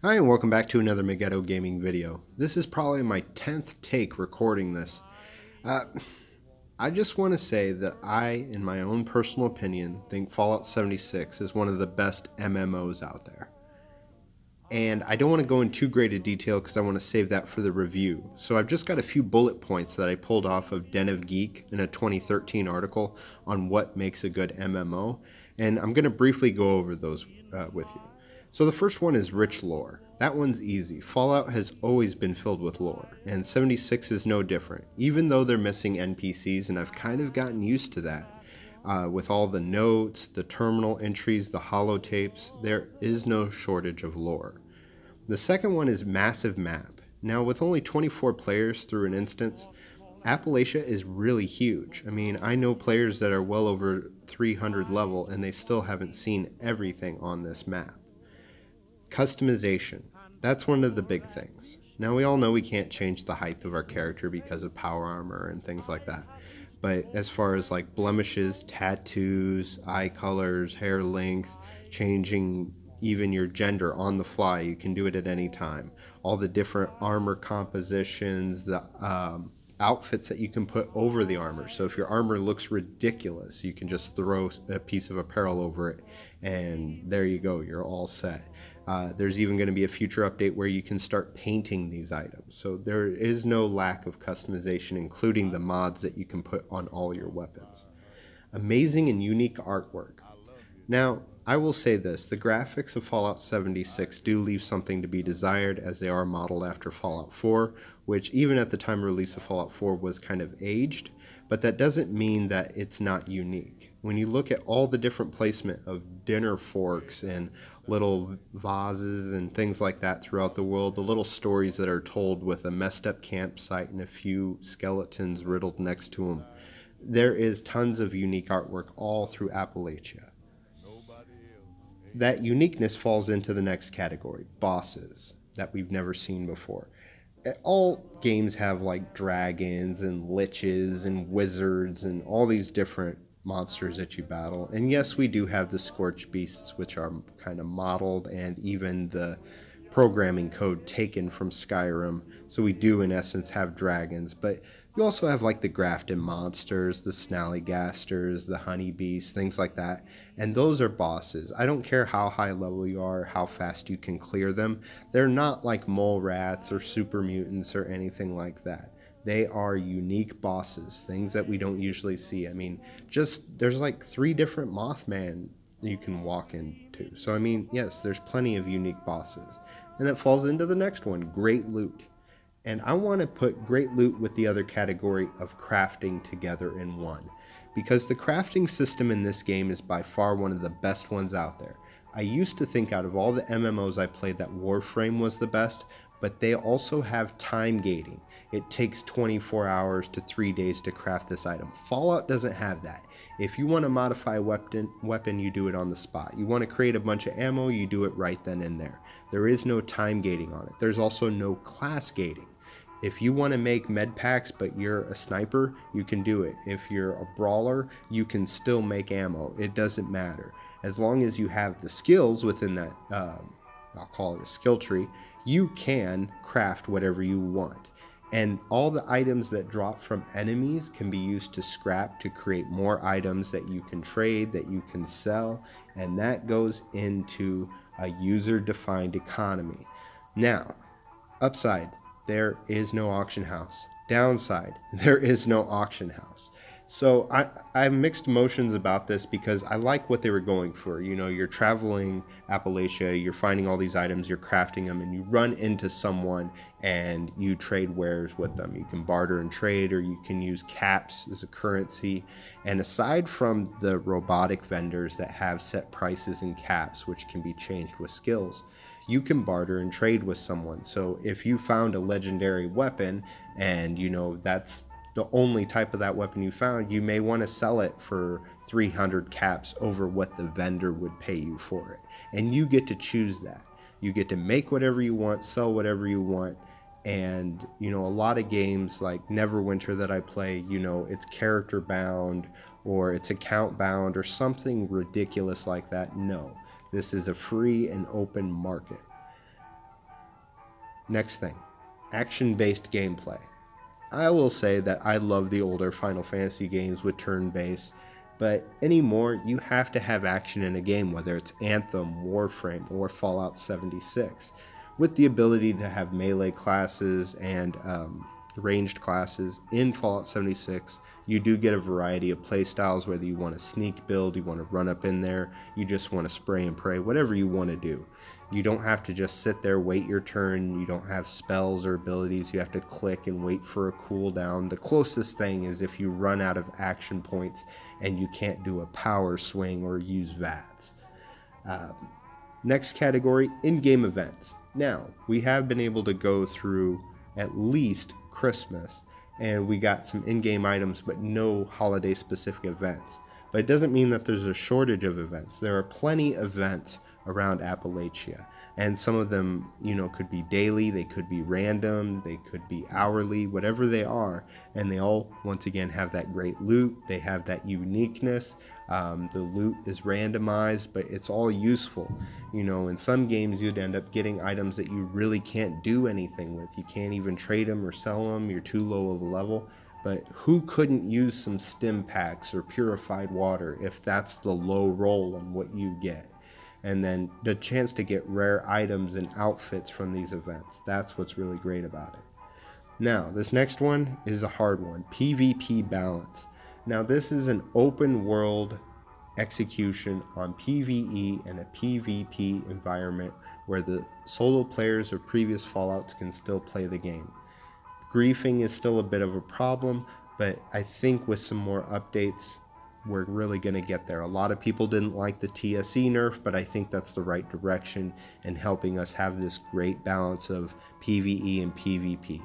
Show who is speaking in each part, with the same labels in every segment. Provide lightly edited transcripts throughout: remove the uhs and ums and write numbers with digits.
Speaker 1: Hi, and welcome back to another Meggetto Gaming video. This is probably my 10th take recording this. I just want to say that I, in my own personal opinion, think Fallout 76 is one of the best MMOs out there. And I don't want to go in too great a detail because I want to save that for the review. So I've just got a few bullet points that I pulled off of Den of Geek in a 2013 article on what makes a good MMO. And I'm going to briefly go over those with you. So the first one is rich lore. That one's easy. Fallout has always been filled with lore, and 76 is no different, even though they're missing NPCs, and I've kind of gotten used to that. With all the notes, the terminal entries, the holotapes, there is no shortage of lore. The second one is massive map. Now, with only 24 players through an instance, Appalachia is really huge. I mean, I know players that are well over 300 level, and they still haven't seen everything on this map. Customization. That's one of the big things. Now we all know we can't change the height of our character because of power armor and things like that. But as far as like blemishes, tattoos, eye colors, hair length, changing even your gender on the fly, you can do it at any time. All the different armor compositions, the outfits that you can put over the armor. So if your armor looks ridiculous, you can just throw a piece of apparel over it and there you go, you're all set. There's even going to be a future update where you can start painting these items. So there is no lack of customization, including the mods that you can put on all your weapons. Amazing and unique artwork. Now, I will say this, the graphics of Fallout 76 do leave something to be desired, as they are modeled after Fallout 4, which even at the time of release of Fallout 4 was kind of aged, but that doesn't mean that it's not unique. When you look at all the different placement of dinner forks and little vases and things like that throughout the world, the little stories that are told with a messed up campsite and a few skeletons riddled next to them, there is tons of unique artwork all through Appalachia. That uniqueness falls into the next category, bosses that we've never seen before. All games have like dragons and liches and wizards and all these different monsters that you battle. And yes, we do have the scorched beasts, which are kind of modeled, and even the programming code taken from Skyrim. So we do in essence have dragons, but you also have like the Grafton monsters, the Snallygasters, the honeybees, things like that. And those are bosses. I don't care how high level you are, how fast you can clear them. They're not like mole rats or super mutants or anything like that. They are unique bosses, things that we don't usually see. I mean, there's like 3 different Mothman you can walk into. So I mean, yes, there's plenty of unique bosses. And that falls into the next one, great loot. And I want to put great loot with the other category of crafting together in one, because the crafting system in this game is by far one of the best ones out there. I used to think out of all the MMOs I played that Warframe was the best, but they also have time gating. It takes 24 hours to 3 days to craft this item. Fallout doesn't have that. If you want to modify a weapon, you do it on the spot. You want to create a bunch of ammo, you do it right then and there. There is no time gating on it. There's also no class gating. If you want to make med packs but you're a sniper, you can do it. If you're a brawler, you can still make ammo. It doesn't matter. As long as you have the skills within that, I'll call it a skill tree, you can craft whatever you want. And all the items that drop from enemies can be used to scrap to create more items that you can trade, that you can sell, and that goes into a user-defined economy. Now, upside, there is no auction house. Downside, there is no auction house. So I have mixed emotions about this, because I like what they were going for. You know, you're traveling Appalachia, you're finding all these items, you're crafting them, and you run into someone and you trade wares with them. You can barter and trade, or you can use caps as a currency. And aside from the robotic vendors that have set prices and caps, which can be changed with skills, you can barter and trade with someone. So if you found a legendary weapon and you know that's the only type of that weapon you found, you may want to sell it for 300 caps over what the vendor would pay you for it. And you get to choose that. You get to make whatever you want, sell whatever you want. And, you know, a lot of games like Neverwinter that I play, you know, it's character bound or it's account bound or something ridiculous like that. No, this is a free and open market. Next thing, action-based gameplay. I will say that I love the older Final Fantasy games with turn-based, but anymore you have to have action in a game, whether it's Anthem, Warframe, or Fallout 76. With the ability to have melee classes and ranged classes in Fallout 76, you do get a variety of playstyles, whether you want to sneak build, you want to run up in there, you just want to spray and pray, whatever you want to do. You don't have to just sit there, wait your turn, you don't have spells or abilities, you have to click and wait for a cooldown. The closest thing is if you run out of action points and you can't do a power swing or use VATS. Next category, in-game events. Now, we have been able to go through at least Christmas, and we got some in-game items, but no holiday-specific events. But it doesn't mean that there's a shortage of events. There are plenty of events around Appalachia, and some of them, could be daily, they could be random, they could be hourly, whatever they are, and they all, once again, have that great loot, they have that uniqueness. The loot is randomized, but it's all useful. In some games you'd end up getting items that you really can't do anything with. You can't even trade them or sell them, you're too low of a level. But who couldn't use some stim packs or purified water if that's the low roll on what you get? And then the chance to get rare items and outfits from these events. That's what's really great about it. Now, this next one is a hard one, PvP balance. Now, this is an open world execution on PvE and a PvP environment where the solo players of previous Fallouts can still play the game. Griefing is still a bit of a problem, but I think with some more updates, we're really going to get there. A lot of people didn't like the TSE nerf, but I think that's the right direction in helping us have this great balance of PvE and PvP.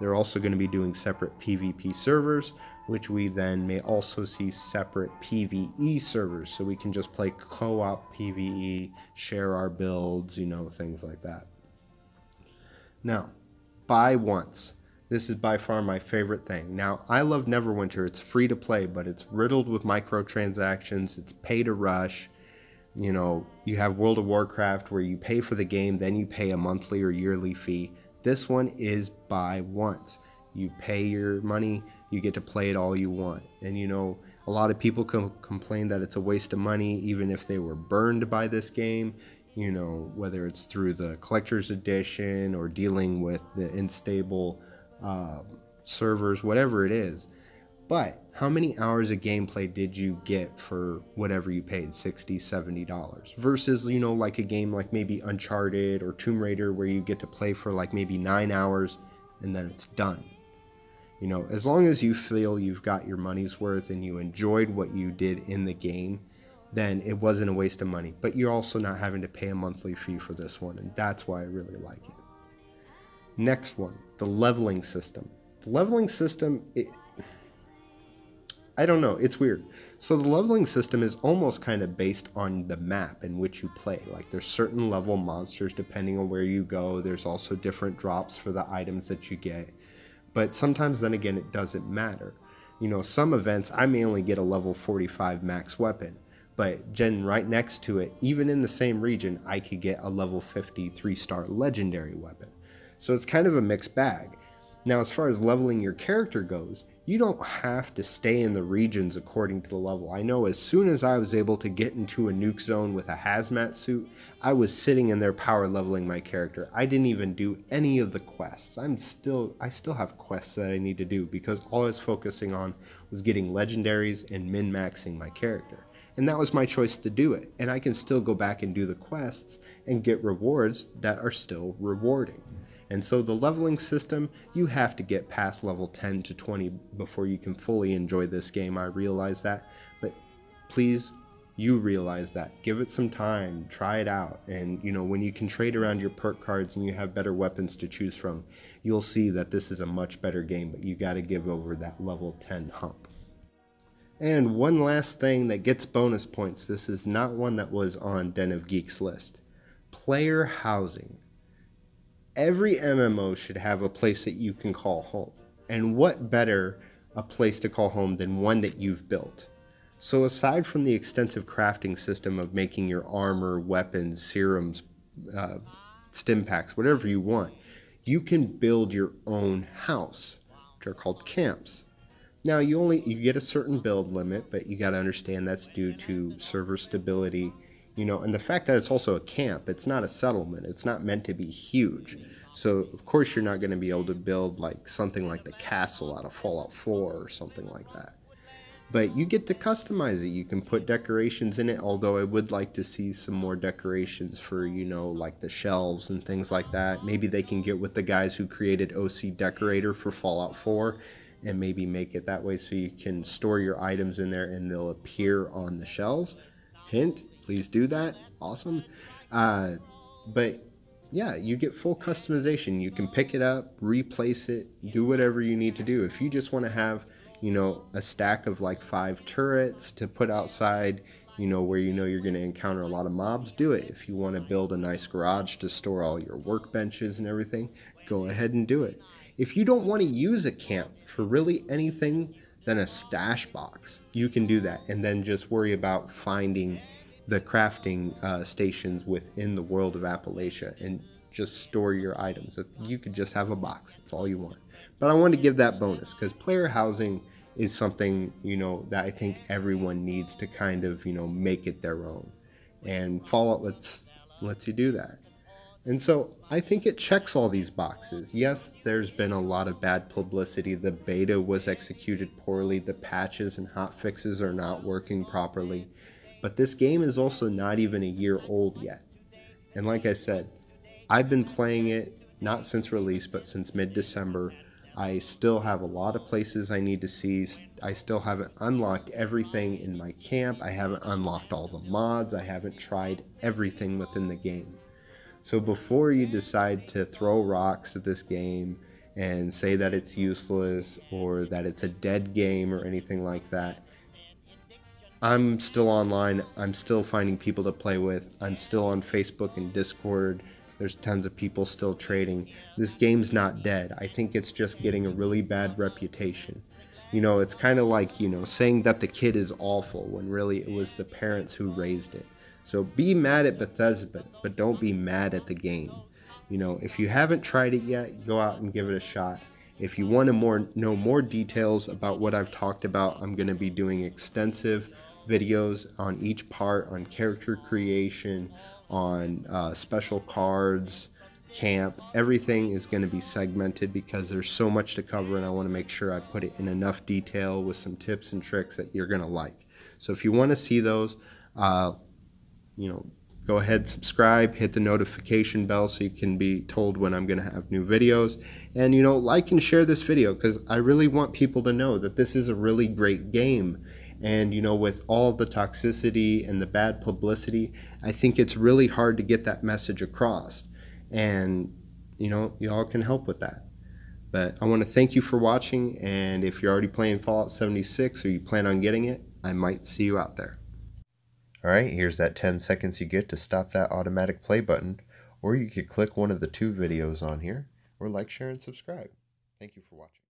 Speaker 1: They're also going to be doing separate PvP servers, which we then may also see separate PvE servers, so we can just play co-op PvE, share our builds, things like that. Now, buy once. This is by far my favorite thing. Now, I love Neverwinter. It's free to play, but it's riddled with microtransactions. It's pay to rush. You have World of Warcraft where you pay for the game, then you pay a monthly or yearly fee. This one is buy once. You pay your money, you get to play it all you want. And a lot of people complain that it's a waste of money, even if they were burned by this game. Whether it's through the collector's edition or dealing with the unstable servers, whatever it is. But how many hours of gameplay did you get for whatever you paid, $60, $70? Versus, like a game like maybe Uncharted or Tomb Raider where you get to play for like maybe 9 hours and then it's done. As long as you feel you've got your money's worth and you enjoyed what you did in the game, then it wasn't a waste of money. But you're also not having to pay a monthly fee for this one, and that's why I really like it. Next one, the leveling system. The leveling system, I don't know, it's weird. So the leveling system is almost kind of based on the map in which you play. Like there's certain level monsters depending on where you go. There's also different drops for the items that you get. But sometimes then again, it doesn't matter. Some events, I may only get a level 45 max weapon. But right next to it, even in the same region, I could get a level 50 3-star legendary weapon. So it's kind of a mixed bag. Now, as far as leveling your character goes, you don't have to stay in the regions according to the level. I know as soon as I was able to get into a nuke zone with a hazmat suit, I was sitting in there power leveling my character. I didn't even do any of the quests. I still have quests that I need to do because all I was focusing on was getting legendaries and min-maxing my character. And that was my choice to do it. And I can still go back and do the quests and get rewards that are still rewarding. And so the leveling system, you have to get past level 10 to 20 before you can fully enjoy this game. I realize that, but please, you realize that. Give it some time, try it out. And when you can trade around your perk cards and you have better weapons to choose from, you'll see that this is a much better game, but you got to give over that level 10 hump. And one last thing that gets bonus points. This is not one that was on Den of Geek's list. Player housing. Every MMO should have a place that you can call home. And what better a place to call home than one that you've built? So aside from the extensive crafting system of making your armor, weapons, serums, stim packs, whatever you want, you can build your own house, which are called camps. Now you get a certain build limit, but you got to understand that's due to server stability, and the fact that it's also a camp. It's not a settlement. It's not meant to be huge. So of course you're not going to be able to build like something like the castle out of Fallout 4 or something like that. But you get to customize it. You can put decorations in it, although I would like to see some more decorations for, like the shelves and things like that. Maybe they can get with the guys who created OC Decorator for Fallout 4 and maybe make it that way so you can store your items in there and they'll appear on the shelves. Hint, please do that. Awesome. But yeah, you get full customization. You can pick it up, replace it, do whatever you need to do. If you just want to have a stack of like 5 turrets to put outside, where you're going to encounter a lot of mobs, do it. If you want to build a nice garage to store all your workbenches and everything, go ahead and do it. If you don't want to use a camp for really anything than a stash box, you can do that and then just worry about finding the crafting stations within the world of Appalachia and just store your items. You could just have a box. That's all you want. But I wanted to give that bonus because player housing is something, that I think everyone needs to kind of, make it their own. And Fallout lets you do that. And so I think it checks all these boxes. Yes, there's been a lot of bad publicity. The beta was executed poorly. The patches and hotfixes are not working properly. But this game is also not even a year old yet. And like I said, I've been playing it not since release, but since mid-December. I still have a lot of places I need to see. I still haven't unlocked everything in my camp. I haven't unlocked all the mods. I haven't tried everything within the game. So before you decide to throw rocks at this game and say that it's useless or that it's a dead game or anything like that, I'm still online. I'm still finding people to play with. I'm still on Facebook and Discord. There's tons of people still trading. This game's not dead. I think it's just getting a really bad reputation. It's kind of like, saying that the kid is awful when really it was the parents who raised it. So be mad at Bethesda, but don't be mad at the game. If you haven't tried it yet, go out and give it a shot. If you want to know more details about what I've talked about, I'm going to be doing extensive videos on each part, on character creation, on special cards, camp. Everything is going to be segmented because there's so much to cover and I want to make sure I put it in enough detail with some tips and tricks that you're going to like. So if you want to see those, go ahead, subscribe, hit the notification bell so you can be told when I'm going to have new videos. And, like and share this video because I really want people to know that this is a really great game. And, with all the toxicity and the bad publicity, I think it's really hard to get that message across. And, y'all can help with that. But I want to thank you for watching. And if you're already playing Fallout 76 or you plan on getting it, I might see you out there. All right, here's that 10 seconds you get to stop that automatic play button. Or you could click one of the 2 videos on here, or like, share, and subscribe. Thank you for watching.